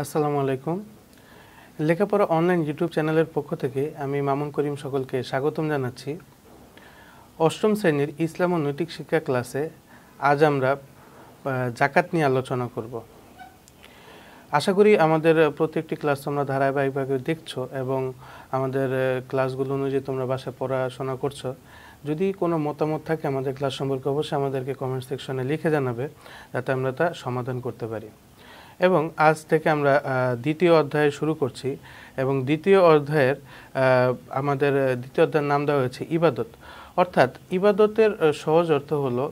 আসসালামু আলাইকুম। লেখাপড়া অনলাইন ইউটিউব চ্যানেলের পক্ষ থেকে আমি মামুন করিম সকলকে স্বাগতম জানাচ্ছি। অষ্টম শ্রেণীর ইসলাম ও নৈতিক শিক্ষা ক্লাসে আজ আমরা জাকাত নিয়ে আলোচনা করব। আশা করি আমাদের প্রত্যেকটি ক্লাস তোমরা ধারাবাহিকভাবে দেখছো এবং আমাদের ক্লাসগুলো অনুযায়ী তোমরা বাসায় পড়াশোনা করছো। যদি কোনো মতামত থাকে আমাদের ক্লাস সম্পর্কে অবশ্যই আমাদেরকে কমেন্ট সেকশনে লিখে জানাবে, যাতে আমরা তা সমাধান করতে পারি। এবং আজ থেকে আমরা দ্বিতীয় অধ্যায় শুরু করছি এবং দ্বিতীয় অধ্যায়ের নাম দেওয়া হয়েছে ইবাদত। অর্থাৎ ইবাদতের সহজ অর্থ হলো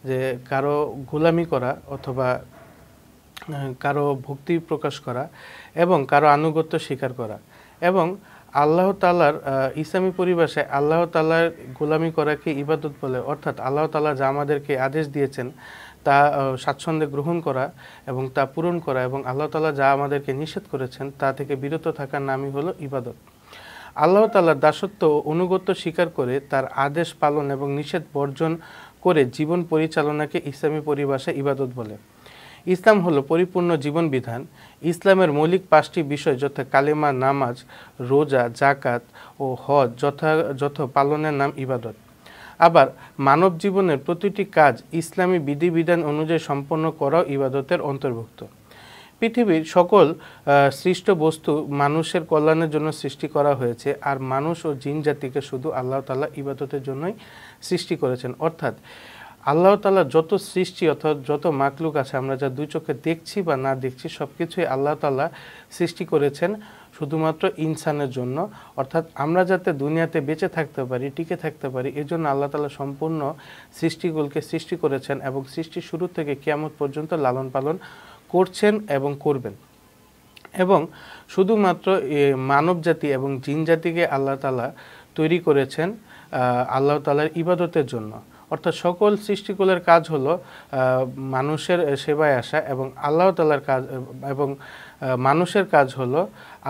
যে কারো গোলামি করা অথবা কারো ভক্তি প্রকাশ করা এবং কারো আনুগত্য স্বীকার করা। এবং আল্লাহ তাআলার ইসলামী পরিভাষায় আল্লাহ তাআলার গোলামি করাকে ইবাদত বলে। অর্থাৎ আল্লাহ তাআলা যা আমাদেরকে আদেশ দিয়েছেন তা স্বাচ্ছন্দ্যে গ্রহণ করা এবং তা পূরণ করা, এবং আল্লাহ তাআলা যা আমাদেরকে নিষেধ করেছেন তা থেকে বিরত থাকার নামই হলো ইবাদত। আল্লাহ তাআলার দাসত্ব ও অনুগত্য স্বীকার করে তার আদেশ পালন এবং নিষেধ বর্জন করে জীবন পরিচালনাকে ইসলামী পরিভাষায় ইবাদত বলে। ইসলাম হলো পরিপূর্ণ জীবন বিধান। ইসলামের মৌলিক 5টি বিষয় যথা কালেমা, নামাজ, রোজা, জাকাত ও হজ যথাযথ পালনের নাম ইবাদত। আবার মানব জীবনের প্রতিটি কাজ ইসলামী বিধিবিধান অনুযায়ী সম্পন্ন করাও ইবাদতের অন্তর্ভুক্ত। পৃথিবীর সকল সৃষ্ট বস্তু মানুষের কল্যাণের জন্য সৃষ্টি করা হয়েছে, আর মানুষ ও জিন জাতিকে শুধু আল্লাহ তাআলা ইবাদতের জন্যই সৃষ্টি করেছেন। অর্থাৎ আল্লাহ তাআলা যত সৃষ্টি অর্থাৎ যত মাখলুক আছে, আমরা যা দুই চোখে দেখছি বা না দেখছি, সব কিছুই আল্লাহ তাআলা সৃষ্টি করেছেন শুধুমাত্র ইনসানের জন্য। অর্থাৎ আমরা যাতে দুনিয়াতে বেঁচে থাকতে পারি, টিকে থাকতে পারি, এজন্য আল্লাহ তাআলা সম্পূর্ণ সৃষ্টিগুলোকে সৃষ্টি করেছেন এবং সৃষ্টির শুরু থেকে কিয়ামত পর্যন্ত লালন পালন করছেন এবং করবেন। এবং শুধুমাত্র মানব জাতি এবং জিন জাতিকে আল্লাহ তাআলা তৈরি করেছেন আল্লাহ তাআলার ইবাদতের জন্য। অর্থাৎ সকল সৃষ্টিকুলের কাজ হলো মানুষের সেবায় আসা, এবং আল্লাহ তাআলার কাজ এবং মানুষের কাজ হলো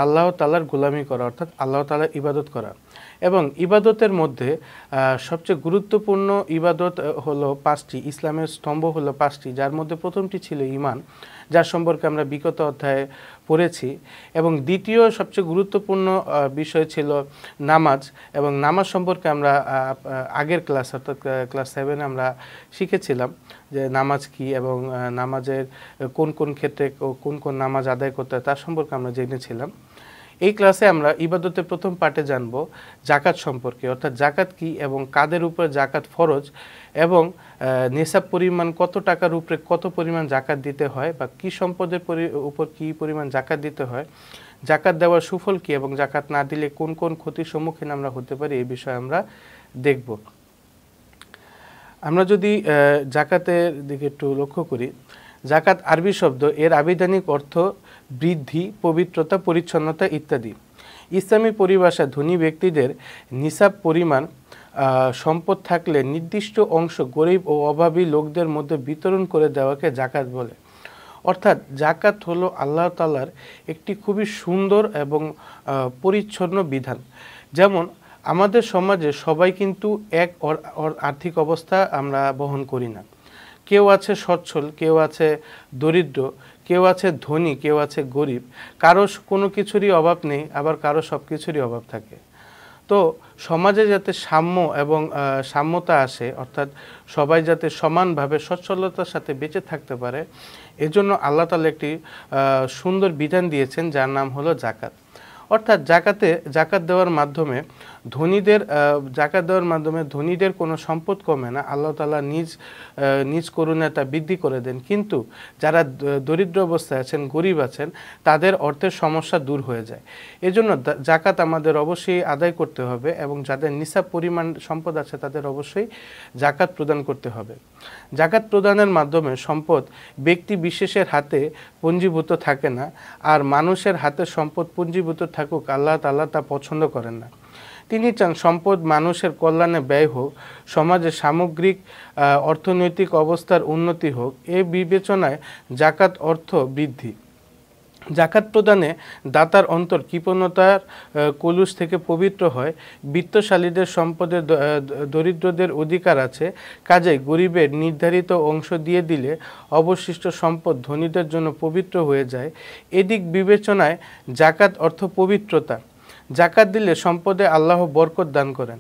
আল্লাহ তাআলার গোলামি করা, অর্থাৎ আল্লাহ তাআলার ইবাদত করা। এবং ইবাদতের মধ্যে সবচেয়ে গুরুত্বপূর্ণ ইবাদত হলো 5টি। ইসলামের স্তম্ভ হলো 5টি, যার মধ্যে প্রথমটি ছিল ঈমান, যার সম্পর্কে আমরা বিগত অধ্যায়ে পড়েছি। এবং দ্বিতীয় সবচেয়ে গুরুত্বপূর্ণ বিষয় ছিল নামাজ, এবং নামাজ সম্পর্কে আমরা আগের ক্লাস অর্থাৎ ক্লাস 7 আমরা শিখেছিলাম যে নামাজ কি এবং নামাজের কোন কোন ক্ষেত্রে কোন কোন নামাজ আদায় করতে হয় তার সম্পর্কে আমরা জেনেছিলাম। এই ক্লাসে আমরা ইবাদতের প্রথম পার্টে জানব জাকাত সম্পর্কে, অর্থাৎ জাকাত কি এবং কাদের উপর জাকাত ফরজ, এবং নিসাব পরিমাণ কত টাকার উপরে কত পরিমাণ জাকাত দিতে হয়, বা কি সম্পদের উপর কি পরিমাণ জাকাত দিতে হয়, জাকাত দেওয়ার সুফল কি, এবং জাকাত না দিলে কোন কোন ক্ষতির সম্মুখীন আমরা হতে পারি, এই বিষয়ে আমরা দেখব। আমরা যদি জাকাতের দিকে একটু লক্ষ্য করি, জাকাত আরবি শব্দ, এর আবিধানিক অর্থ বৃদ্ধি, পবিত্রতা, পরিচ্ছন্নতা ইত্যাদি। ইসলামী পরিভাষায় ধনী ব্যক্তিদের নিসাব পরিমাণ সম্পদ থাকলে নির্দিষ্ট অংশ গরিব ও অভাবী লোকদের মধ্যে বিতরণ করে দেওয়াকে জাকাত বলে। অর্থাৎ জাকাত হলো আল্লাহ তাআলার একটি খুবই সুন্দর এবং পরিচ্ছন্ন বিধান। যেমন আমাদের সমাজে সবাই কিন্তু এক আর্থিক অবস্থা আমরা বহন করি না। কেউ আছে সচ্ছল, কেউ আছে দরিদ্র, কেউ আছে ধনী, কেউ আছে গরিব। কারো কোনো কিছুরই অভাব নেই, আবার কারো সব কিছুরই অভাব থাকে। তো সমাজে যাতে সাম্য এবং সাম্যতা আসে, অর্থাৎ সবাই যাতে সমানভাবে সচ্ছলতার সাথে বেঁচে থাকতে পারে, এজন্য আল্লাহ তাআলা একটি সুন্দর বিধান দিয়েছেন, যার নাম হলো জাকাত। অর্থাৎ জাকাত দেওয়ার মাধ্যমে ধনীদের কোনো সম্পদ কমে না, আল্লাহ তাআলা নিজ করুণায় তা বৃদ্ধি করে দেন। কিন্তু যারা দরিদ্র অবস্থায় আছেন, গরিব আছেন, তাদের অর্থের সমস্যা দূর হয়ে যায়। এজন্য জাকাত আমাদের অবশ্যই আদায় করতে হবে, এবং যাদের নিসাব পরিমাণ সম্পদ আছে তাদের অবশ্যই জাকাত প্রদান করতে হবে। জাকাত প্রদানের মাধ্যমে সম্পদ ব্যক্তি বিশেষের হাতে পঞ্জীভূত থাকে না, আর মানুষের হাতে সম্পদ পঞ্জীভূত থাকুক আল্লাহ তাআলা তা পছন্দ করেন না। তিনি চান সম্পদ মানুষের কল্যাণে ব্যয় হোক, সমাজের সামগ্রিক অর্থনৈতিক অবস্থার উন্নতি হোক। এই বিবেচনায় জাকাত অর্থ বৃদ্ধি। জাকাত প্রদানে দাতার অন্তর কৃপণতার কলুষ থেকে পবিত্র হয়। বিত্তশালীদের সম্পদের দরিদ্রদের অধিকার আছে, কাজেই গরিবের নির্ধারিত অংশ দিয়ে দিলে অবশিষ্ট সম্পদ ধনীদের জন্য পবিত্র হয়ে যায়। এদিক বিবেচনায় জাকাত অর্থ পবিত্রতা। জাকাত দিলে সম্পদে আল্লাহ বরকত দান করেন।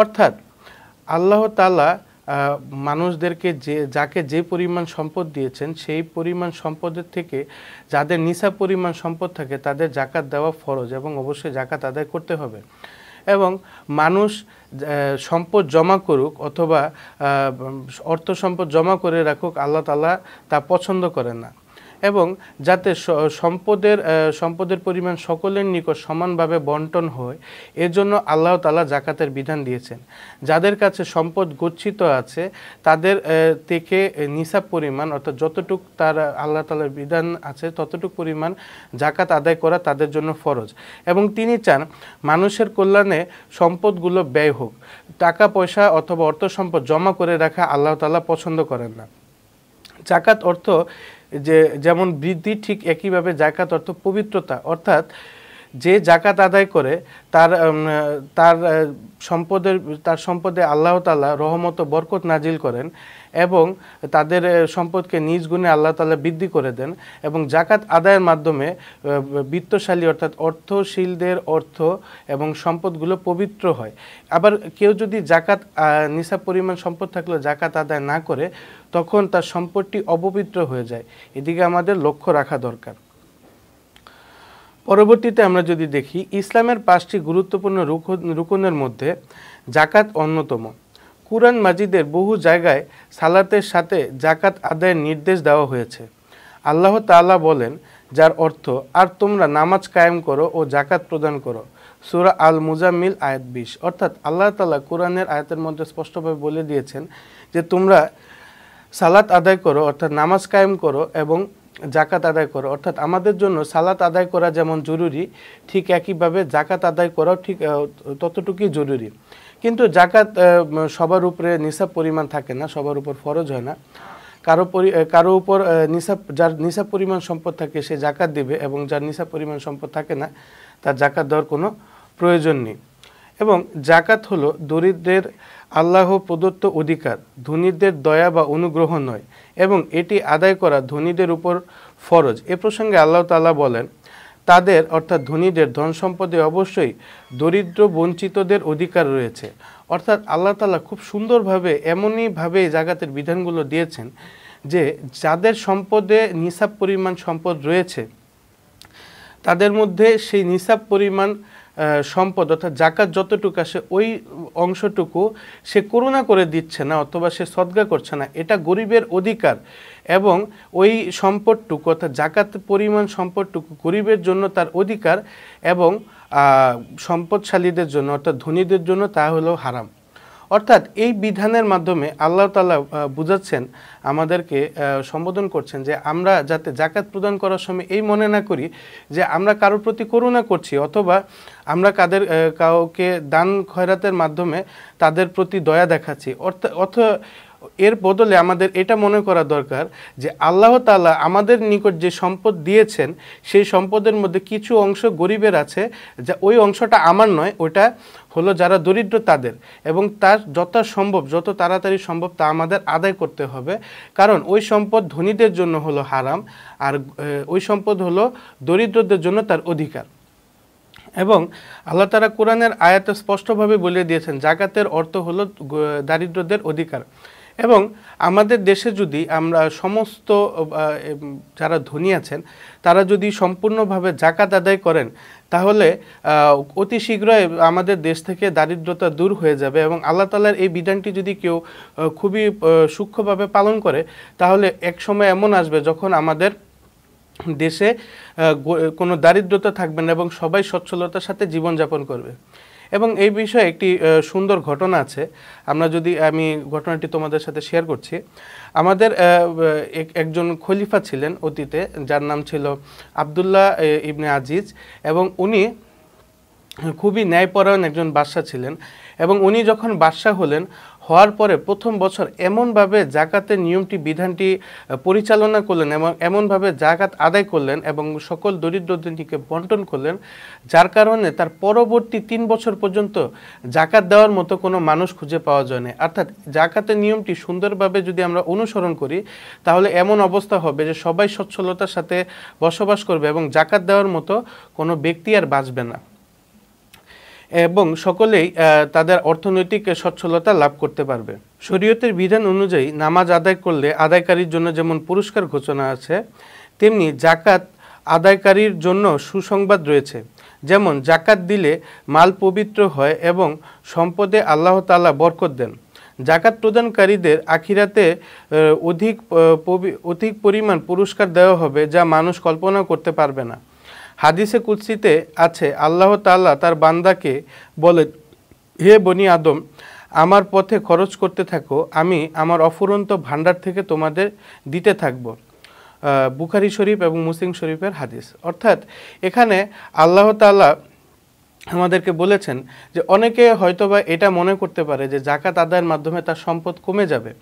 অর্থাৎ আল্লাহ তাআলা মানুষদেরকে যাকে যে পরিমাণ সম্পদ দিয়েছেন সেই পরিমাণ সম্পদের থেকে যাদের নিসাব পরিমাণ সম্পদ থাকে তাদের জাকাত দেওয়া ফরজ এবং অবশ্যই জাকাত আদায় করতে হবে। এবং মানুষ সম্পদ জমা করুক অথবা অর্থ সম্পদ জমা করে রাখুক, আল্লাহ তাআলা তা পছন্দ করেন না। এবং যাতে সম্পদের পরিমাণ সকলের নিকট সমানভাবে বন্টন হয়, এজন্য আল্লাহ তাআলা জাকাতের বিধান দিয়েছেন। যাদের কাছে সম্পদ গচ্ছিত আছে তাদের থেকে নিসাব পরিমাণ অর্থাৎ যতটুক তার আল্লাহ তাআলার বিধান আছে ততটুক পরিমাণ জাকাত আদায় করা তাদের জন্য ফরজ। এবং তিনি চান মানুষের কল্যাণে সম্পদগুলো ব্যয় হোক। টাকা পয়সা অথবা অর্থ সম্পদ জমা করে রাখা আল্লাহ তাআলা পছন্দ করেন না। জাকাত অর্থ যেমন বৃদ্ধি, ঠিক একইভাবে জাকাত অর্থ পবিত্রতা। অর্থাৎ যে জাকাত আদায় করে তার সম্পদে আল্লাহ তাআলা রহমত ও বরকত নাজিল করেন এবং তাদের সম্পদকে নিজ গুণে আল্লাহ তাআলা বৃদ্ধি করে দেন। এবং জাকাত আদায়ের মাধ্যমে বিত্তশালী অর্থাৎ অর্থশীলদের অর্থ এবং সম্পদগুলো পবিত্র হয়। আবার কেউ যদি জাকাত নিসাব পরিমাণ সম্পদ থাকলেও জাকাত আদায় না করে তখন তার সম্পদটি অপবিত্র হয়ে যায়। এদিকে আমাদের লক্ষ্য রাখা দরকার। পরবর্তীতে আমরা যদি দেখি, ইসলামের 5টি গুরুত্বপূর্ণ রুকনের মধ্যে জাকাত অন্যতম। কুরআন মাজিদের বহু জায়গায় সালাতের সাথে জাকাত আদায়ের নির্দেশ দেওয়া হয়েছে। আল্লাহ তাআলা বলেন, যার অর্থ আর তোমরা নামাজ কায়েম করো ও জাকাত প্রদান করো। সূরা আল মুজাম্মিল আয়াত 20। অর্থাৎ আল্লাহ তাআলা কোরআনের আয়াতের মধ্যে স্পষ্টভাবে বলে দিয়েছেন যে তোমরা সালাত আদায় করো অর্থাৎ নামাজ কায়েম করো এবং জাকাত আদায় করো। অর্থাৎ আমাদের জন্য সালাত আদায় করা যেমন জরুরি, ঠিক একইভাবে জাকাত আদায় করাও ঠিক ততটুকুই জরুরি। কিন্তু জাকাত সবার উপরে নিসাব পরিমাণ থাকে না, সবার উপর ফরজ হয় না। কারো উপর যার নিসাব পরিমাণ সম্পদ থাকে সে জাকাত দিবে এবং যার নিসাব পরিমাণ সম্পদ থাকে না তার জাকাত দেওয়ার কোনো প্রয়োজন নেই। এবং জাকাত হলো দরিদ্রের আল্লাহ প্রদত্ত অধিকার, ধনীদের দয়া বা অনুগ্রহ নয়, এবং এটি আদায় করা ধনীদের উপর ফরজ। এ প্রসঙ্গে আল্লাহ তাআলা বলেন, তাদের অর্থাৎ ধনীদের ধন সম্পদে অবশ্যই দরিদ্র বঞ্চিতদের অধিকার রয়েছে। অর্থাৎ আল্লাহ তাআলা খুব সুন্দরভাবে এমনইভাবে জাকাতের বিধানগুলো দিয়েছেন যে যাদের সম্পদে নিসাব পরিমাণ সম্পদ রয়েছে তাদের মধ্যে সেই নিসাব পরিমাণ সম্পদ অর্থাৎ জাকাত যতটুকু আসে ওই অংশটুকু সে করুণা করে দিচ্ছে না অথবা সে সদকা করছে না, এটা গরিবের অধিকার। এবং ওই সম্পদটুকু অর্থাৎ জাকাত পরিমাণ সম্পদটুকু গরিবের জন্য তার অধিকার এবং সম্পদশালীদের জন্য অর্থাৎ ধনীদের জন্য তা হলো হারাম। অর্থাৎ এই বিধানের মাধ্যমে আল্লাহ তাআলা বুঝাচ্ছেন, আমাদেরকে সম্বোধন করছেন যে আমরা যাতে জাকাত প্রদান করার সময় এই মনে না করি যে আমরা কারোর প্রতি করুণা করছি অথবা আমরা কাউকে দান খয়রাতের মাধ্যমে তাদের প্রতি দয়া দেখাচ্ছি। এর বদলে আমাদের এটা মনে করা দরকার যে আল্লাহ তাআলা আমাদের নিকট যে সম্পদ দিয়েছেন সেই সম্পদের মধ্যে কিছু অংশ গরিবের আছে, যা ওই অংশটা আমার নয়, ওটা হলো যারা দরিদ্র তাদের, এবং তার যত তাড়াতাড়ি সম্ভব তা আমাদের আদায় করতে হবে। কারণ ওই সম্পদ ধনীদের জন্য হলো হারাম আর ওই সম্পদ হলো দরিদ্রদের জন্য তার অধিকার। এবং আল্লাহ তাআলা কোরআনের আয়াতে স্পষ্টভাবে বলে দিয়েছেন জাকাতের অর্থ হলো দারিদ্রদের অধিকার। এবং আমাদের দেশে যদি আমরা সমস্ত যারা ধনী আছেন তারা যদি সম্পূর্ণভাবে জাকাত আদায় করেন তাহলে অতি শীঘ্রই আমাদের দেশ থেকে দারিদ্রতা দূর হয়ে যাবে। এবং আল্লাহ তাআলার এই বিধানটি যদি কেউ খুবই সূক্ষ্মভাবে পালন করে তাহলে এক সময় এমন আসবে যখন আমাদের দেশে কোনো দারিদ্রতা থাকবে না এবং সবাই সচ্ছলতার সাথে জীবনযাপন করবে। এবং এই বিষয়ে একটি সুন্দর ঘটনা আছে, আমি ঘটনাটি তোমাদের সাথে শেয়ার করছি। আমাদের একজন খলিফা ছিলেন অতীতে, যার নাম ছিল আবদুল্লাহ ইবনে আজিজ, এবং উনি খুবই ন্যায়পরায়ণ একজন বাদশাহ ছিলেন। এবং উনি যখন বাদশাহ হওয়ার পরে প্রথম বছর এমনভাবে জাকাতের নিয়মটি বিধানটি পরিচালনা করলেন এবং এমনভাবে জাকাত আদায় করলেন এবং সকল দরিদ্রদেরকে বন্টন করলেন, যার কারণে তার পরবর্তী 3 বছর পর্যন্ত জাকাত দেওয়ার মতো কোনো মানুষ খুঁজে পাওয়া যায় না। অর্থাৎ জাকাতের নিয়মটি সুন্দরভাবে যদি আমরা অনুসরণ করি তাহলে এমন অবস্থা হবে যে সবাই সচ্ছলতার সাথে বসবাস করবে এবং জাকাত দেওয়ার মতো কোনো ব্যক্তি আর বাঁচবে না এবং সকলেই তাদের অর্থনৈতিক সচ্ছলতা লাভ করতে পারবে। শরীয়তের বিধান অনুযায়ী নামাজ আদায় করলে আদায়কারীর জন্য যেমন পুরস্কার ঘোষণা আছে, তেমনি জাকাত আদায়কারীর জন্য সুসংবাদ রয়েছে। যেমন জাকাত দিলে মাল পবিত্র হয় এবং সম্পদে আল্লাহ তাআলা বরকত দেন। জাকাত প্রদানকারীদের আখিরাতে অধিক পরিমাণ পুরস্কার দেওয়া হবে যা মানুষ কল্পনা করতে পারবে না। হাদিসে কুদসিতে আছে, আল্লাহ তাআলা তার বান্দাকে বলে, হে বনি আদম, আমার পথে খরচ করতে থাকো, আমি আমার অফুরন্ত ভান্ডার থেকে তোমাদের দিতে থাকব। বুখারী শরীফ এবং মুসলিম শরীফের হাদিস। অর্থাৎ এখানে আল্লাহ তাআলা আমাদেরকে বলেছেন যে অনেকে হয়তোবা এটা মনে করতে পারে যে জাকাত আদায়ের মাধ্যমে তার সম্পদ কমে যাবে,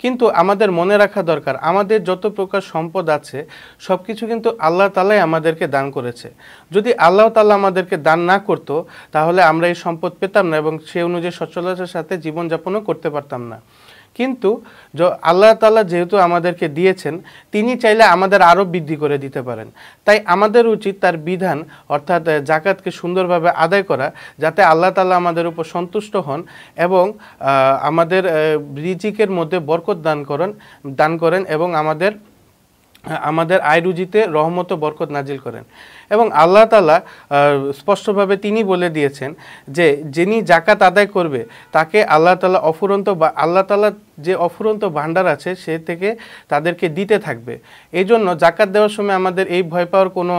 কিন্তু আমাদের মনে রাখা দরকার আমাদের যত প্রকার সম্পদ আছে সব কিছু কিন্তু আল্লাহ তাআলাই আমাদেরকে দান করেছে। যদি আল্লাহ তাআলা আমাদেরকে দান না করতো তাহলে আমরা এই সম্পদ পেতাম না এবং সে অনুযায়ী সচ্ছলতার সাথে জীবনযাপনও করতে পারতাম না। কিন্তু আল্লাহ তাআলা যেহেতু আমাদেরকে দিয়েছেন, তিনি চাইলে আমাদের আরও বৃদ্ধি করে দিতে পারেন। তাই আমাদের উচিত তার বিধান অর্থাৎ জাকাতকে সুন্দরভাবে আদায় করা, যাতে আল্লাহ তাআলা আমাদের উপর সন্তুষ্ট হন এবং আমাদের রিজিকের মধ্যে বরকত দান করেন এবং আমাদের আয় রুজিতে রহমত ও বরকত নাজিল করেন। এবং আল্লাহ তাআলা স্পষ্টভাবে তিনি বলে দিয়েছেন যে যিনি জাকাত আদায় করবে তাকে আল্লাহ তাআলা যে অফুরন্ত ভান্ডার আছে সে থেকে তাদেরকে দিতে থাকবে। এই জন্য জাকাত দেওয়ার সময় আমাদের এই ভয় পাওয়ার কোনো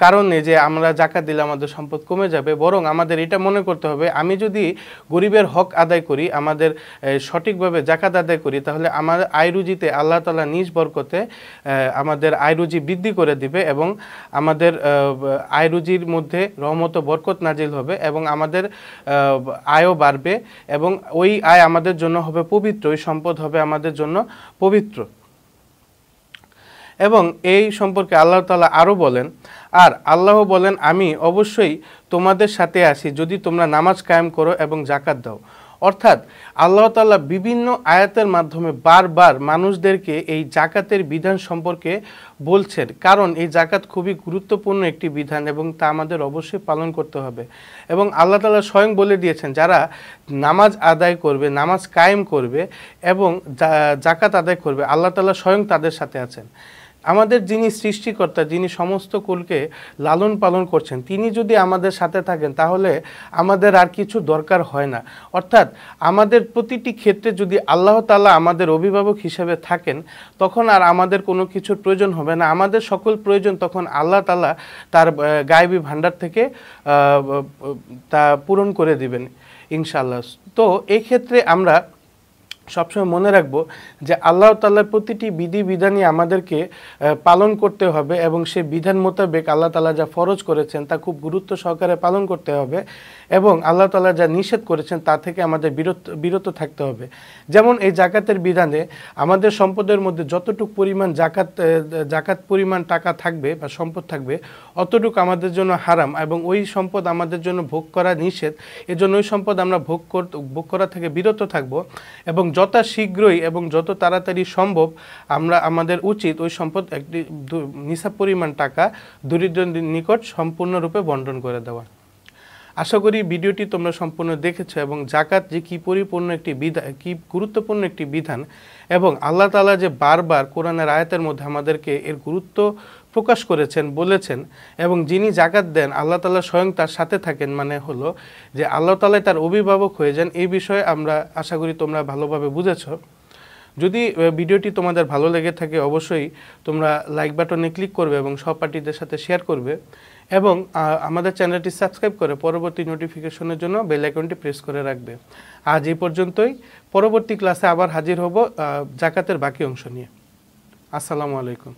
কারণ নেই যে আমরা জাকাত দিলে আমাদের সম্পদ কমে যাবে, বরং আমাদের এটা মনে করতে হবে আমি যদি গরিবের হক আদায় করি, আমাদের সঠিকভাবে জাকাত আদায় করি, তাহলে আমার আয় রুজিতে আল্লাহ তাআলা নিজ বরকতে আমাদের আয় রুজি বৃদ্ধি করে দিবে এবং আমাদের আয় রুজির মধ্যে রহমত ও বরকত নাজিল হবে এবং আমাদের আয়ও বাড়বে এবং ওই আয় আমাদের জন্য হবে পবিত্র, ওই সম্পদ হবে আমাদের জন্য পবিত্র। এবং এই সম্পর্কে আল্লাহ তাআলা আরও বলেন, আর আল্লাহ বলেন, আমি অবশ্যই তোমাদের সাথে আছি যদি তোমরা নামাজ কায়েম করো এবং জাকাত দাও। অর্থাৎ আল্লাহ তাআলা বিভিন্ন আয়াতের মাধ্যমে বারবার মানুষদেরকে এই জাকাতের বিধান সম্পর্কে বলছেন, কারণ এই জাকাত খুবই গুরুত্বপূর্ণ একটি বিধান এবং তা আমাদের অবশ্যই পালন করতে হবে। এবং আল্লাহ তাআলা স্বয়ং বলে দিয়েছেন যারা নামাজ আদায় করবে, নামাজ কায়েম করবে এবং জাকাত আদায় করবে, আল্লাহ তাআলা স্বয়ং তাদের সাথে আছেন। আমাদের যিনি সৃষ্টিকর্তা, যিনি সমস্ত কুলকে লালন পালন করছেন, তিনি যদি আমাদের সাথে থাকেন তাহলে আমাদের আর কিছু দরকার হয় না। অর্থাৎ আমাদের প্রতিটি ক্ষেত্রে যদি আল্লাহ তাআলা আমাদের অভিভাবক হিসেবে থাকেন তখন আর আমাদের কোনো কিছুর প্রয়োজন হবে না। আমাদের সকল প্রয়োজন তখন আল্লাহ তাআলা তার গায়বী ভান্ডার থেকে তা পূরণ করে দিবেন ইনশাআল্লাহ। তো এই ক্ষেত্রে আমরা সবসময় মনে রাখবো যে আল্লাহ তাআলার প্রতিটি বিধিবিধানই আমাদেরকে পালন করতে হবে এবং সেই বিধান মোতাবেক আল্লাহ তাআলা যা ফরজ করেছেন তা খুব গুরুত্ব সহকারে পালন করতে হবে এবং আল্লাহ তাআলা যা নিষেধ করেছেন তা থেকে আমাদের বিরত থাকতে হবে। যেমন এই জাকাতের বিধানে আমাদের সম্পদের মধ্যে যতটুকু পরিমাণ জাকাত পরিমাণ টাকা থাকবে বা সম্পদ থাকবে অতটুকু আমাদের জন্য হারাম এবং ওই সম্পদ আমাদের জন্য ভোগ করা নিষেধ। এজন্য ওই সম্পদ আমরা ভোগ করা থেকে বিরত থাকব এবং যত শীঘ্রই এবং যত তাড়াতাড়ি সম্ভব আমাদের উচিত ওই সম্পদ একটি নিসাব পরিমাণ টাকা দরিদ্রদের নিকট সম্পূর্ণরূপে বন্টন করে দেওয়া। আশা করি ভিডিওটি তোমরা সম্পূর্ণ দেখেছো এবং জাকাত যে কি গুরুত্বপূর্ণ একটি বিধান এবং আল্লাহ তাআলা যে বারবার কোরআনের আয়াতের মধ্যে আমাদেরকে এর গুরুত্ব প্রকাশ করেছেন, বলেছেন এবং যিনি জাকাত দেন আল্লাহ তাআলা স্বয়ং তার সাথে থাকেন, মানে হলো যে আল্লাহ তাআলা তার অভিভাবক হয়ে যান। এই বিষয়ে আমরা আশা করি তোমরা ভালোভাবে বুঝেছো। যদি ভিডিওটি তোমাদের ভালো লেগে থাকে অবশ্যই তোমরা লাইক বাটনে ক্লিক করবে এবং সহপাঠীদের সাথে শেয়ার করবে এবং আমাদের চ্যানেলটি সাবস্ক্রাইব করে পরবর্তী নোটিফিকেশনের জন্য বেল আইকনটি প্রেস করে রাখবে। আজ এই পর্যন্তই। পরবর্তী ক্লাসে আবার হাজির হব জাকাতের বাকি অংশ নিয়ে। আসসালামু আলাইকুম।